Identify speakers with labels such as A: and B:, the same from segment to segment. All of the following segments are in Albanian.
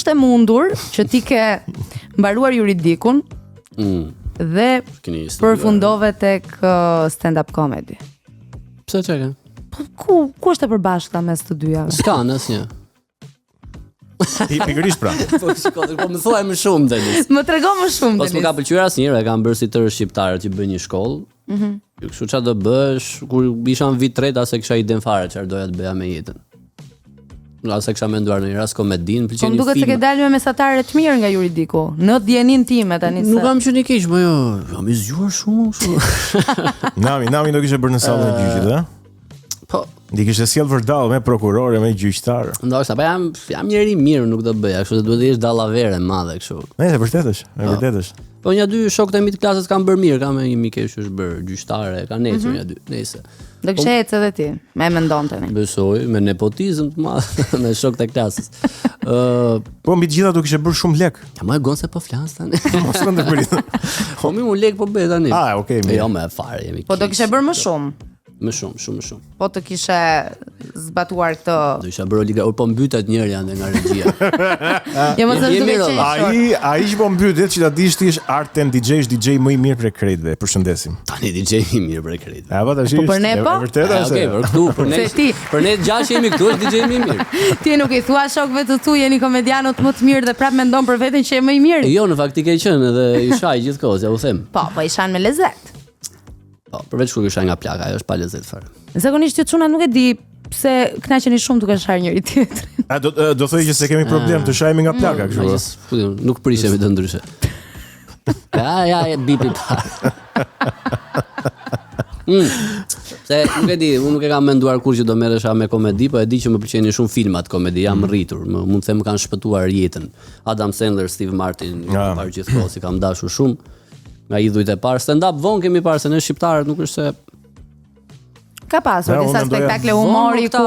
A: është e mundur që ti ke mbaruar juridikun dhe përfundove tek stand-up comedy?
B: Pse çeka?
A: Ku është e përbashkëta mes të dyjave?
B: S'ka asnjë.
C: Pikërisht pra.
B: Po më thuaj më shumë Denis.
A: Më trego më shumë
B: Denis. S'm ka pëlqyer asnjëherë, e kam bërë si tërë shqiptarët që bëjnë një shkollë. Kështu çfarë do bësh kur isha në vit 3 as e kisha iden fare çfarë doja të bëja me jetën. As e kisha menduar në një rast komedin, pëlqen një film.
A: Po duket se ke dalë me mesatare të mirë nga juridiku. Në djenin time tani se.
B: Nuk kam qenë i keq, po jo, jam i zgjuar shumë.
C: Nami do kishte bërë në sallën e gjyqit, ë?
B: Po,
C: Ndi kishte sjell vërdall me prokurorë, me gjyqtar.
B: Ndoshta, po jam njeri i mirë, nuk do bëja, kështu se duhet të jesh dallavere madhe kështu.
C: E vërtetë është.
B: Po një dy shokët e mi të klasës kanë bërë mirë, kam një mikesh që është bërë gjyqtare, kanë ecur një dy, nëse.
A: Do kishe ecë edhe ti, me mendon tani.
B: Besoj, me nepotizëm të madh me shokët e klasës.
C: Po mbi të gjitha do kishe bërë shumë lek.
B: Ja më e gon se po flas tani.
C: Mos rëndë përit.
B: Po mi un lek po bëj tani.
C: Okay, mirë.
B: Jo më fare jemi.
A: Po do kishe bërë më shumë.
B: Më shumë.
A: Po të kishe zbatuar këtë.
B: Do isha bërë liga, po mbytet njëri ande nga regjia.
A: Jo më se duke qenë.
C: Ai që po mbytet që ta dish ti është Artem DJ më i mirë për krejtëve. Përshëndesim.
B: Tani DJ i mirë për krejtëve.
C: Po tash.
A: Po për ne po?
C: Vërtet është.
B: Okej, për këtu, për ne. Për ne gjashtë jemi këtu, është DJ më i mirë.
A: Ti nuk i thua shokëve të tu jeni komedianët më të mirë dhe prap mendon për veten që je më i mirë.
B: Jo, në fakt i ke qenë edhe i shaj gjithkohë, ja u them.
A: Po i shan me lezet.
B: Po, përveç kur i shaj nga plaka, ajo është pa lezet fare.
A: Zakonisht ju çuna nuk e di pse kënaqeni shumë duke shar njëri tjetrin.
C: Do thojë që se kemi problem të shajmi nga plaka kështu.
B: Nuk prishemi të ndryshe. Ja, bipi pa. Se nuk e di, unë nuk e kam menduar kur që do merresha me komedi, po e di që më pëlqejnë shumë filmat komedi, jam rritur, mund të them më kanë shpëtuar jetën. Adam Sandler, Steve Martin, parë gjithkohë si kam dashur shumë. Nga idhujt e parë, stand-up vonë kemi parë se ne shqiptarët nuk është se
A: ka pasur disa spektakle humori ku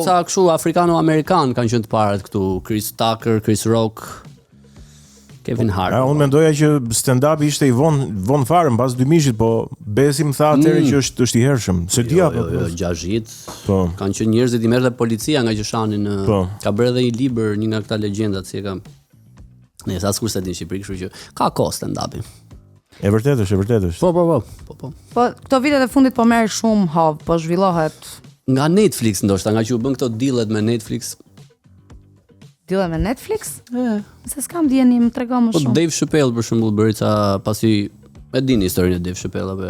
B: ca kështu afrikano-amerikan kanë qenë të parët këtu, Chris Tucker, Chris Rock, Kevin Hart.
C: Unë mendoja që stand-up ishte i von fare mbas 2000-shit, po Besi më tha atëherë që është i hershëm. Se dia
B: po. Jo, 60. Po. Kanë qenë njerëzit i merrte policia nga që shanin ka bërë edhe një libër, një nga këta legjendat si e kam. Nëse as kurse din Shqipëri, kështu që ka kohë stand-upi.
C: E vërtetë është.
B: Po.
A: Po këto vitet e fundit po merr shumë hov, po zhvillohet
B: nga Netflix ndoshta, nga që u bën këto dealet me Netflix.
A: Dealet me Netflix? Se s'kam dieni, më tregon më shumë.
B: Po Dave Chappelle për shembull bëri ca pasi e dini historinë e Dave Chappelle apo?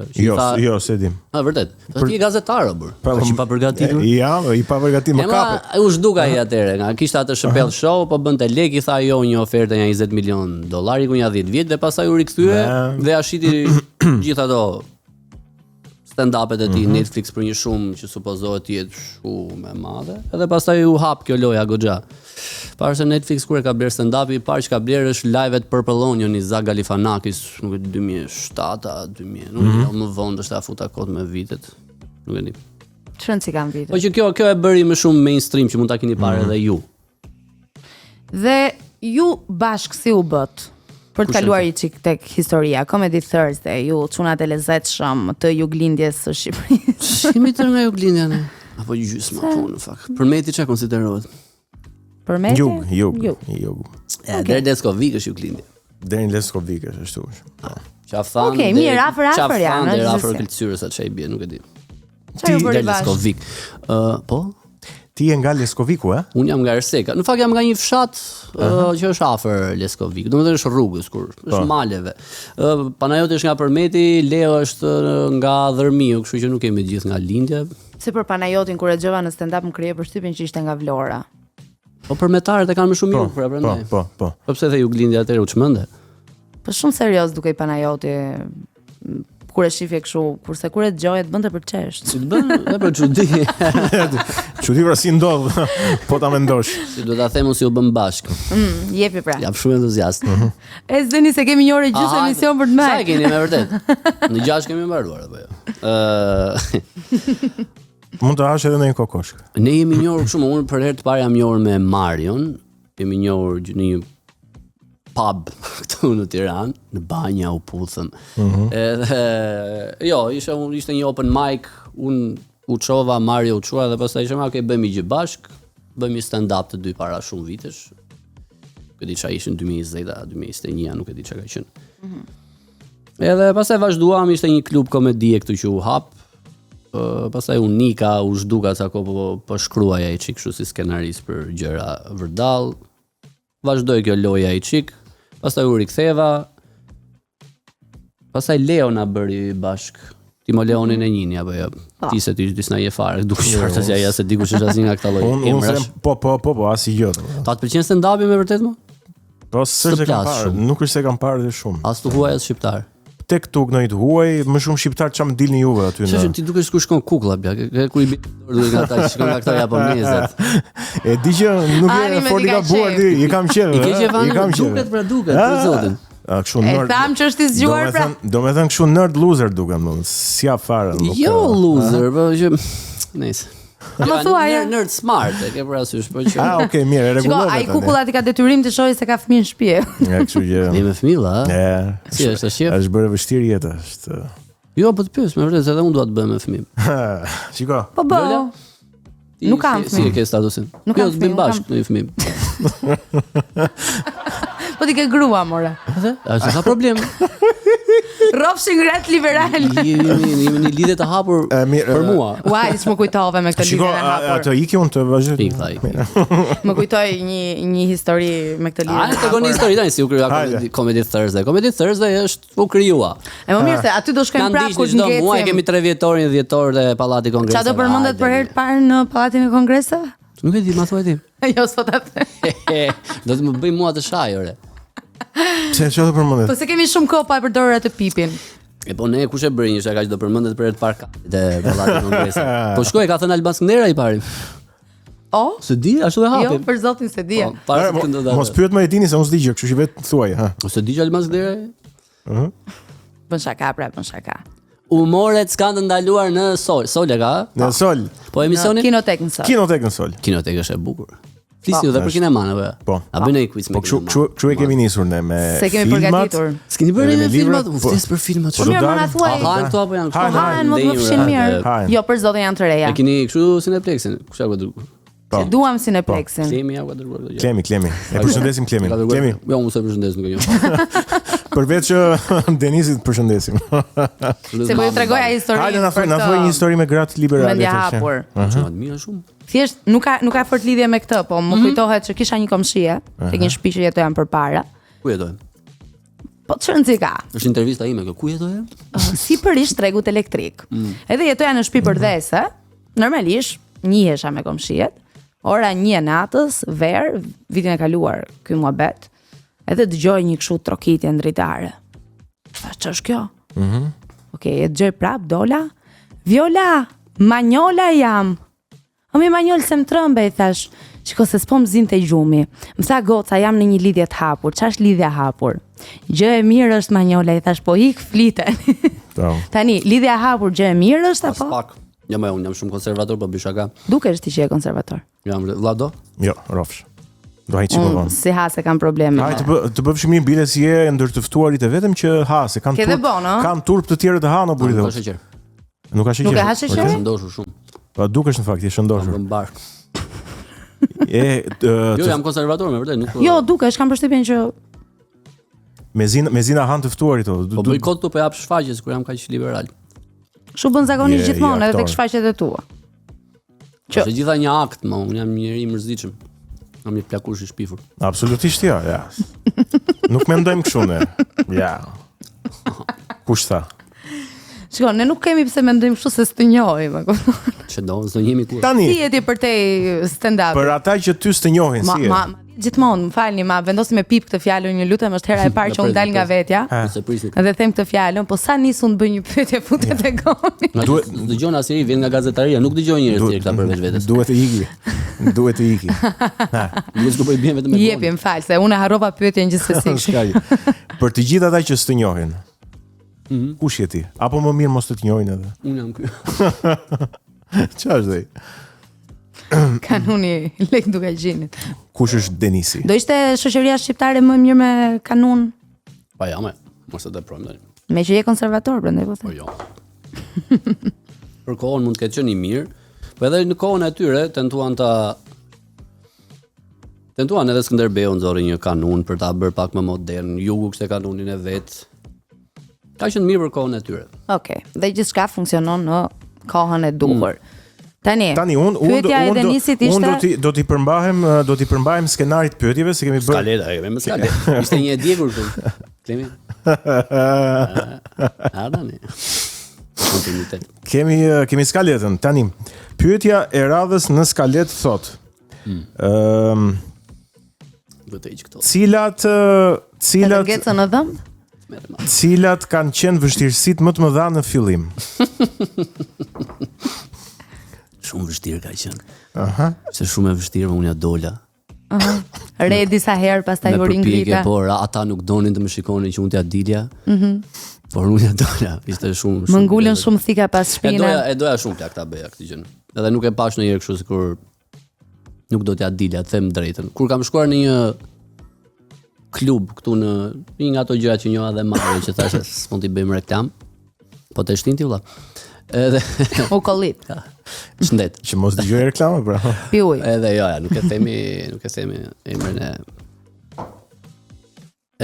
C: Jo, se dim.
B: Vërtet. Ti je gazetar apo? Që pa përgatitur.
C: Ja, i pa përgatitur më kapet.
B: U zhduk ai atëre, nga kishte atë Chappelle show, po bënte lek, i tha jo një ofertë nga 20 milion dollar, ku nja 10 vjet dhe pastaj u rikthye dhe ja shiti gjithë ato stand-upet e tij Netflix për një shumë që supozohet të jetë shumë e madhe. Edhe pastaj u hap kjo loja goxha. Para se Netflix kur e ka bler stand-upi, parë që ka bler është live-et Purple Onion i Zak Galifianakis, nuk e di 2007-2000, nuk e di më vonë është futa kot me vitet. Nuk e di.
A: Çfarë si kanë vitet?
B: Po që kjo e bëri më shumë mainstream që mund ta keni parë edhe ju.
A: Dhe ju bashkë si u bët? Për të kaluar i çik tek historia, Comedy Thursday, ju çunat e lezetshëm të juglindjes së Shqipërisë.
B: Shimi tërë nga juglindja ne. Apo gjysma punë në fakt. Përmeti çka konsiderohet?
A: Përmeti?
C: Jug.
B: Deri Leskovik është juglindje.
C: Deri Leskovik është ashtu.
B: Qafan.
A: Okej, mirë, afër janë.
B: Deri afër kulturës atë çai bie, nuk e di.
A: Ti
B: deri Leskovik. Po?
C: Ti je nga Leskoviku, e?
B: Unë jam nga Erseka. Në fakt jam nga një fshat që është afër Leskovik. Domethënë është rrugës kur është maleve. Panajoti është nga Përmeti, Leo është nga Dhërmiu, kështu që nuk kemi gjithë nga lindja.
A: Si për Panajotin kur e dëgjova në stand-up më krije përshtypjen që ishte nga Vlora.
B: Po përmetarët e kanë më shumë mirë pra prandaj.
C: Po.
B: Po pse the juglindja atëherë u çmende?
A: Po shumë serioz duke i Panajoti. Kur e shifje kështu, kurse kur e dëgjoje të bënte për çesh.
B: Si të bën? E për çudi.
C: Çudi pra si ndodh, po ta mendosh.
B: Si duhet ta them unë si u bëm bashk.
A: Jepi pra.
B: Jam shumë entuziast.
A: E zëni se kemi një orë gjysmë emision për të marrë.
B: Sa keni me vërtet? Në 6 kemi mbaruar apo jo?
C: Mund të hash edhe në një kokoshk.
B: Ne jemi njohur shumë, unë për herë të parë jam njohur me Marion, jemi njohur në një pub këtu në Tiranë, në Banja u puthëm. Edhe jo, ishte një open mic, unë u çova, Mario u çua dhe pastaj ishim bëjmë gjë bashk, bëjmë stand-up të dy para shumë vitesh. e di çfarë ishin 2020, 2021, nuk e di çka ka qenë. Edhe pastaj vazhduam, ishte një klub komedie këtu që u hap. Pastaj Unika u zhduka sa po shkruaja ai çik kështu si skenarist për gjëra vërdall. Vazhdoi kjo loja ai çik. Pastaj u riktheva. Pastaj Leo na bëri bashk. Ti mo Leonin e njini apo jo? Ti se ti disna je fare, duke qartë se ajo se dikush është asnjë nga këta lloj emrash.
C: Po, asnjë gjë.
B: Ta të pëlqen stand-upi me vërtet më?
C: Po s'është se kam parë, nuk është se kam parë dhe shumë.
B: As të huaj as shqiptar.
C: Tek tu gnoj të huaj, më shumë shqiptar çam dilni juve aty në.
B: Shëshë ti dukesh ku shkon kukulla bja, ku i duhet nga ata që shkon nga këta japonezët.
C: E di që nuk e forti ka buar ti, i kam qenë.
B: I kam duket për për zotin.
C: A kështu nerd.
A: E tham që është i zgjuar pra.
C: Do me thënë kështu nerd loser dukem, s'ja fare.
B: Jo loser, po që nice.
A: Më thuaj
B: nerd smart, e ke parasysh, po që.
C: Okay, mirë, e rregullova.
A: Ai kukullat i ka detyrim të shohë se ka fëmijë në shtëpi.
C: Ja, kështu që.
B: Ti me fëmijë, a? Si është shef?
C: Është bërë vështirë jeta, është.
B: Jo, po të pyes, me vërtet edhe unë dua të bëj me fëmijë.
C: Shiko.
A: Po bëu. Nuk kam
B: fëmijë. Si e ke statusin?
A: Nuk kam
B: fëmijë. Jo, të bëjmë bashkë me fëmijë.
A: Po ti ke grua, more.
B: A ka problem?
A: Rrofshin grat liberal.
B: Jemi një lidhje të hapur për mua.
A: Ua, s'më kujtove me këtë lidhje të hapur.
C: Ato iki unë të vazhdoj.
A: Më kujtoj një histori me këtë lidhje.
B: A, të goni histori tani si u krijua Comedy Thursday. Comedy Thursday është u krijua.
A: E më mirë se aty do shkojmë prapë kur ngecim.
B: Muaj kemi 3 vjetorin, 10 të Pallati Kongreseve.
A: Çfarë do përmendet për herë të parë në Pallatin e Kongreseve?
B: Nuk e di, ma thuaj ti.
A: Jo, s'po ta the.
B: Do të më bëj mua të shaj, ore.
C: Çfarë do përmendet?
A: Po se kemi shumë kohë pa përdorur atë pipin.
B: E po ne kush e bëri një shaka që do përmendet për herë të parë te Pallati Kongreseve. Po shkoj, ka thënë Albans Knera i pari.
A: Oh?
B: Se di, ashtu e hapim.
A: Jo, për zotin se di.
C: Mos pyet më e dini se unë s'di gjë, kështu që vetë thuaj, ha.
B: Ose di që Albans Knera?
A: Bën shaka, bën shaka.
B: Humoret s'kan të ndaluar në Sol. Sol e ka?
C: Në Sol.
B: Po emisioni?
A: Kinotek në Sol.
C: Kinotek në Sol.
B: Kinotek është e bukur. Flisi edhe për kineman apo?
C: Po.
B: A bëjnë një quiz me kineman?
C: Po kështu e kemi nisur ne me filmat.
A: Se kemi përgatitur.
B: S'keni bërë me filmat? U flis për filmat.
A: Po mirë, më na thuaj.
B: Ha këto apo janë kështu?
A: Ha, më të fshin mirë. Jo, për zotin janë të reja.
B: E keni kështu Cineplexin. Kush ja ka dërguar?
A: Se duam Cineplexin.
B: Klemi ja ka dërguar këto gjë.
C: Klemi. E përshëndesim Klemin. Klemi.
B: Jo, mos e përshëndes nuk e njoh.
C: Përveç që Denisit përshëndesim.
A: Se po ju tregoja historinë.
C: Hajde na thuaj një histori me gratë liberale
A: të hapur.
B: Çfarë mirë shumë.
A: Thjesht nuk ka fort lidhje me këtë, po më kujtohet që kisha një komshie, tek një shtëpi që jetoja përpara.
B: Ku jetojnë?
A: Po çrëndzi ka.
B: Është intervista ime kjo. Ku jetojnë?
A: Sipërisht tregut elektrik. Edhe jetoja në shtëpi përdhese. Normalisht njihesha me komshiet. Ora 1 natës, ver, vitin e kaluar, ky muhabet. Edhe dëgjoj një kështu trokitje ndritare. Ç'është kjo? Okej, e dëgjoj prap, dola. Viola, Manjola jam. O mi Manjol se më trëmbe, i thash. Shiko se s'po më zinte gjumi. Më tha goca, jam në një lidhje të hapur. Ç'është lidhja hapur? Gjë e mirë është Manjola, i thash, po ik fliten. Tani, lidhja hapur gjë e mirë është apo?
B: Pak. Jo, unë jam shumë konservator, po bëj shaka.
A: Dukesh ti që je konservator.
B: Jam vllado?
C: Jo, rrofsh. Do haj çiko von.
A: Si ha se kanë probleme.
C: Hajde të bësh mirë bile si je ndër të ftuarit e vetëm që ha se kanë turp. Kanë turp të tjerë të ha në burit.
B: Nuk ka sheqer.
C: Nuk ka sheqer.
A: Nuk e ha sheqer?
B: Është shëndoshur shumë.
C: Po dukesh në fakt je shëndoshur.
B: Në bark. Jo, jam konservator me vërtet, nuk.
A: Jo, dukesh, kam përshtypjen që
C: Mezina han të ftuarit to.
B: Po bëj kot tu po jap shfaqjes kur jam kaq liberal.
A: Kështu bën zakonisht gjithmonë edhe tek shfaqjet e tua.
B: Që gjitha një akt, unë jam njëri i mërzitshëm. Jam një plakush i shpifur.
C: Absolutisht ja. Nuk mendojmë kështu ne. Ja. Kush tha?
A: Shiko, ne nuk kemi pse mendojmë kështu se s'të njohim.
B: Çdo njëmi kur.
C: Tani.
A: Si je ti për te stand-up?
C: Për ata që ty s'të njohin si je.
A: Gjithmonë, më falni, ma vendosim me pip këtë fjalën, një lutem, është hera e parë që unë dal nga vetja. Edhe them këtë fjalën, po sa nisun të bëj një pyetje futet e goni.
B: Dëgjon asnjëri vjen nga gazetaria, nuk dëgjoj njerëz tjerë këta përveç vetes.
C: Duhet të iki. Duhet të iki.
B: Nuk do bëj bien vetëm me.
A: Jepi, më fal, se unë harrova pyetjen gjithsesi.
C: Për të gjithë ata që s'të njohin. Kush je ti? Apo më mirë mos të njohin edhe.
B: Unë jam ky.
C: Ç'është ai?
A: Kanuni lek duke gjinit.
C: Kush është Denisi?
A: Do ishte shoqëria shqiptare më mirë me kanun?
B: Pa ja, mos e deprojmë tani.
A: Me që je konservator, prandaj po them.
B: Po jo. Për kohën mund të ketë qenë i mirë, po edhe në kohën e tyre tentuan ta Tentuan edhe Skënderbeu nxorri një kanun për ta bërë pak më modern. Jugu kishte kanunin e vet. Ka qenë mirë për kohën e tyre.
A: Okej. Dhe gjithçka funksionon në kohën e duhur. Tani
C: unë
A: ishte
C: do t'i përmbahem skenarit pyetjeve se kemi bërë.
B: Skaleta, me skaleta. Ishte një e djegur këtu. Klemi. Ardani. Kontinuitet.
C: Kemi skaletën. Tani, pyetja e radhës në skaletë thotë. Cilat kanë qenë vështirësitë më të mëdha në fillim?
B: Shumë vështirë ka qenë. Se shumë e vështirë, unë ja dola.
A: Re disa herë, pastaj u ringrita.
B: Por ata nuk donin të më shikonin që unë t'ja dilja. Por unë ja dola. Ishte shumë.
A: Më ngulën shumë thika pas shpina.
B: E doja shumë plak ta bëja këtë gjë. Edhe nuk e pash ndonjëherë kështu sikur nuk do t'ja dilja, të them drejtën. Kur kam shkuar në një klub këtu në një nga ato gjërat që njoha dhe marrë që thashë s'mund t'i bëjmë reklam. Po të shtin ti vëlla. Edhe
A: u kollit.
B: Shëndet.
C: Që mos dëgjoj reklamë, pra.
A: Pi ujë.
B: Edhe jo, nuk e themi emrin e.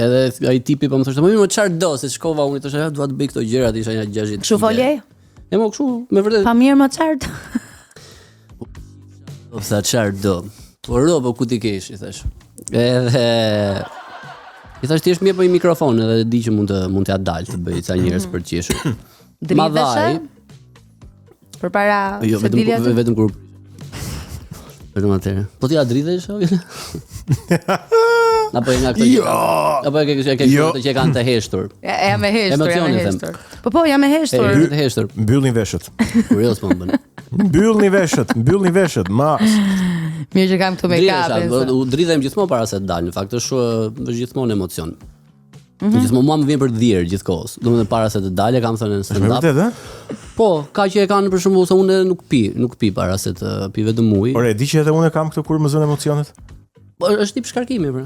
B: Edhe ai tipi po më thoshte, "Më çfarë do?" Se shkova unë thoshë, "Dua të bëj këto gjërat", isha një 60.
A: Kështu folje?
B: E mo kështu, me vërtet.
A: Pa mirë më çart.
B: Sa çfarë do? Po robo ku ti kesh, i thash. Edhe i thash ti është mirë për një mikrofon edhe di që mund t'ja dal të bëj ca njerëz për të qeshur.
A: Dridhesha? Përpara se dilja.
B: Jo, vetëm kur vetëm atëherë. Po ti ja dridhesh? Apo nga këto gjëra. Apo e ke që kanë të heshtur.
A: Jam e heshtur. Po jam e heshtur.
B: Të heshtur.
C: Mbyllni veshët.
B: Kurios po më bën.
C: Mbyllni veshët, mas.
A: Mirë që kam këtu make-up.
B: U dridhem gjithmonë para se të dal, në fakt është gjithmonë emocion. Gjithmonë mua më vjen për dhier gjithkohës. Domethënë para se të dalë kam thënë në stand-up. Po, ka që e kanë për shembull se unë nuk pi para se të pi vetëm ujë.
C: Ore, di që edhe unë kam këtë kur më zon emocionet.
B: Po është tip shkarkimi, pra.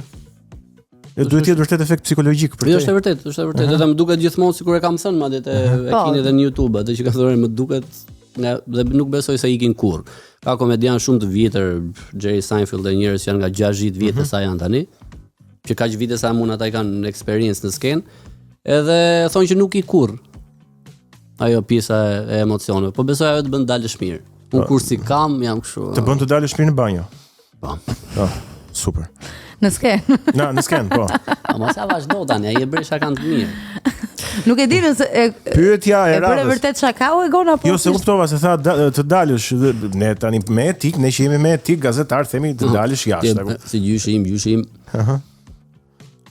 C: Duhet të jetë vërtet efekt psikologjik për të.
B: Jo, është e vërtet. Edhe më duket gjithmonë sikur e kam thënë madje e keni edhe në YouTube, atë që ka thënë më duket dhe nuk besoj se ikin kurrë. Ka komedian shumë të vjetër, Jerry Seinfeld dhe njerëz që janë nga 60 vjet sa janë tani, që kaq vite sa mund ata kanë experience në skenë, edhe thonë që nuk i kurrë. Ajo pjesa e emocioneve, po besoj ajo të bën dalësh mirë. Unë kur si kam jam kështu.
C: Të bën të dalësh mirë në banjo.
B: Po.
C: Super.
A: Në skenë.
C: Në skenë, po.
B: Ama sa vazhdo tani, ai e bëri shaka të mirë.
A: Nuk e di nëse
C: pyetja e radhës.
A: Bëre vërtet shaka o e gona po.
C: Jo, se kuptova se tha të dalësh, ne tani me etik, ne që jemi me etik gazetar themi të dalësh jashtë.
B: Si gjyshim.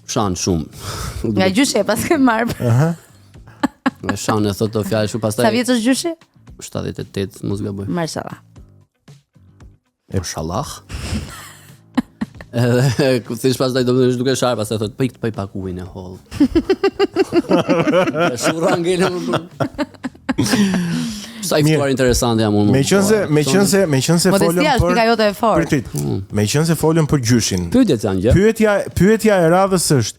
B: Shan shumë.
A: Nga gjyshi pas ke marrë.
B: Me shan e thotë të fjalë shumë pastaj.
A: Sa vjeç është gjyshi?
B: 78, mos gaboj.
A: Mashallah.
B: Mashallah. Edhe ku thish pastaj do të duke sharp pastaj thotë po i pak ujin e holl. Shurra ngelën. Sa histori interesante jam unë.
C: Meqense folëm për gjyshin.
B: Pyetja e radhës është